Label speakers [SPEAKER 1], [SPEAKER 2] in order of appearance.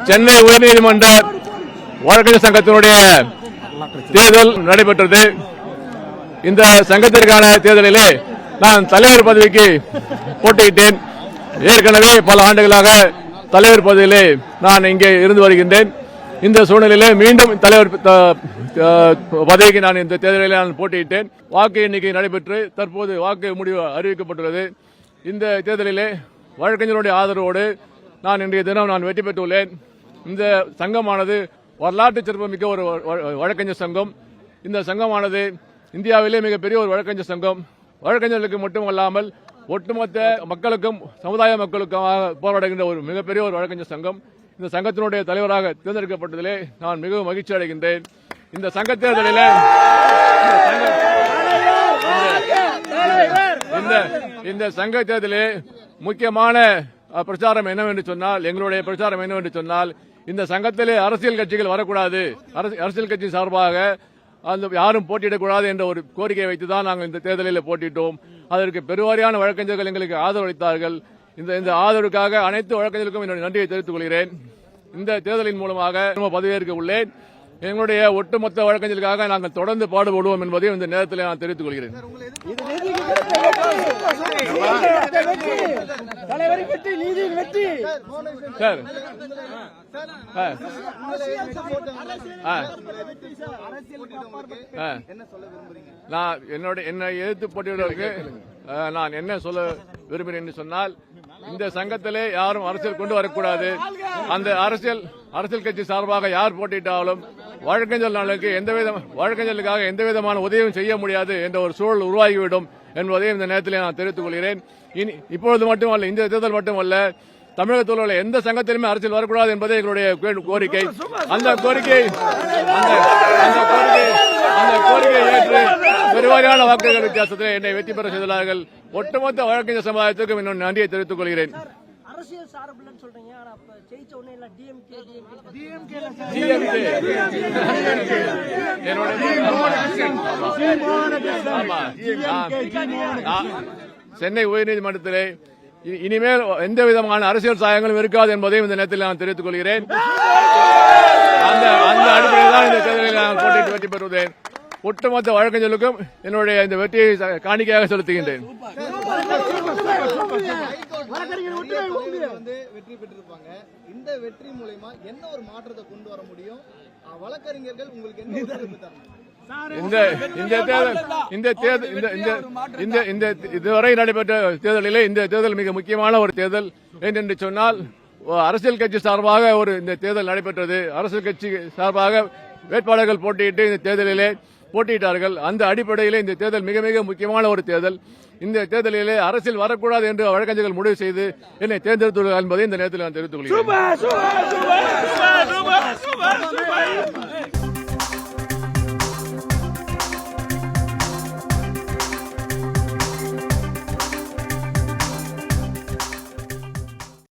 [SPEAKER 1] சென்னை உயர்நீதிமன்ற வழக்கறிஞர் சங்கத்தினுடைய தேர்தல் நடைபெற்றது. இந்த சங்கத்திற்கான தேர்தலிலே நான் தலைவர் பதவிக்கு போட்டியிட்டேன். ஏற்கனவே பல ஆண்டுகளாக தலைவர் பதவியிலே நான் இங்கே இருந்து வருகின்றேன். இந்த சூழ்நிலையிலே மீண்டும் தலைவர் பதவிக்கு நான் இந்த தேர்தலில் நான் போட்டியிட்டேன். வாக்கு எண்ணிக்கை நடைபெற்று தற்போது வாக்கு முடிவு அறிவிக்கப்பட்டுள்ளது. இந்த தேர்தலிலே வழக்கறிஞருடைய ஆதரவோடு நான் இன்றைய தினம் நான் வெற்றி பெற்றுள்ளேன். இந்த சங்கமானது வரலாற்று சிறப்புமிக்க ஒரு வழக்கறிஞர் சங்கம். இந்த சங்கமானது இந்தியாவிலே மிகப்பெரிய ஒரு வழக்கறிஞர் சங்கம். வழக்கறிஞர்களுக்கு மட்டுமல்லாமல் ஒட்டுமொத்த மக்களுக்கும் சமுதாய மக்களுக்காக போராடுகின்ற ஒரு மிகப்பெரிய ஒரு வழக்கறிஞர் சங்கம். இந்த சங்கத்தினுடைய தலைவராக தேர்ந்தெடுக்கப்பட்டதிலே நான் மிகவும் மகிழ்ச்சி அடைகின்றேன். இந்த சங்க தேர்தலில் இந்த சங்க தேர்தலிலே முக்கியமான பிரச்சாரம் என்னவென்று சொன்னால், எங்களுடைய பிரச்சாரம் என்னவென்று சொன்னால், இந்த சங்கத்திலே அரசியல் கட்சிகள் வரக்கூடாது, அரசியல் கட்சி சார்பாக யாரும் போட்டியிடக்கூடாது என்ற ஒரு கோரிக்கையை வைத்துதான் நாங்கள் இந்த தேர்தலில் போட்டியிட்டோம். அதற்கு பெருவாரியான வழக்கறிஞர்கள் எங்களுக்கு ஆதரவு அளித்தார்கள். இந்த ஆதரவுக்காக அனைத்து வழக்கறிஞர்களுக்கும் என்னுடைய நன்றியை தெரிவித்துக் கொள்கிறேன். இந்த தேர்தலின் மூலமாக பதவியேற்க உள்ளேன். எங்களுடைய ஒட்டுமொத்த வழக்கறிஞர்களுக்காக நாங்கள் தொடர்ந்து பாடுபடுவோம் என்பதையும் இந்த நேரத்தில் நான் தெரிவித்துக் கொள்கிறேன். நான் என்னை எதிர்த்து போட்டியிடுவதற்கு நான் என்ன சொல்ல விரும்புகிறேன் என்று சொன்னால், இந்த சங்கத்திலே யாரும் அரசியல் கொண்டு வரக்கூடாது. அந்த அரசியல் கட்சி சார்பாக யார் போட்டியிட்டாலும் வழக்கறிஞர்களுக்காக எந்த விதமான உதவியும் செய்ய முடியாது என்ற ஒரு சூழல் உருவாகிவிடும் என்பதையும் இந்த நேரத்தில் நான் தெரிவித்துக் கொள்கிறேன். இப்பொழுது மட்டுமல்ல, இந்த தேர்தல் மட்டுமல்ல, தமிழகத்தில் உள்ள எந்த சங்கத்திலுமே அரசியல் வரக்கூடாது என்பதே எங்களுடைய கோரிக்கை. அந்த கோரிக்கை ஏற்று பெருவாரியான வாக்குகள் வித்தியாசத்தில் என்னை வெற்றி பெற செய்துள்ளார்கள். ஒட்டுமொத்த வழக்கறிஞர் சமுதாயத்துக்கும் இன்னும் நன்றியை தெரிவித்துக் கொள்கிறேன். சென்னை உயர்நீதிமன்றத்திலே இனிமேல் எந்த விதமான அரசியல் சாயங்களும் இருக்காது என்பதையும் இந்த நேரத்தில் நான் தெரிவித்துக் கொள்கிறேன். அந்த அடிப்படையில் தான் இந்த தேர்தலில் நான் போட்டியிட்டு வெற்றி பெறுவேன். ஒட்டுமொத்த வழக்கறிஞர்களுக்கும் என்னுடைய இந்த வெற்றியை காணிக்கையாக செலுத்துகின்றேன்.
[SPEAKER 2] வெற்றி பெற்றிருப்பாங்க. இந்த வெற்றி மூலமா என்ன ஒரு மாற்றத்தை கொண்டு வர முடியும்? வழக்கறிஞர்கள் உங்களுக்கு என்ன இதுவரை நடைபெற்ற தேர்தலிலே இந்த தேர்தல் மிக முக்கியமான ஒரு தேர்தல். ஏனென்று சொன்னால், அரசியல் கட்சி சார்பாக இந்த தேர்தல் நடைபெற்றது. அரசியல் கட்சி சார்பாக வேட்பாளர்கள் போட்டியிட்டு இந்த தேர்தலிலே போட்டியிட்டார்கள். அந்த அடிப்படையில் இந்த தேர்தல் மிக மிக முக்கியமான ஒரு தேர்தல். இந்த தேர்தலிலே அரசியல் வரக்கூடாது என்று வழக்கறிஞர்கள் முடிவு செய்து என்னை தேர்ந்தெடுத்துள்ளார்கள் என்பதை இந்த நேரத்தில் நான் தெரிவித்துக் கொள்கிறேன்.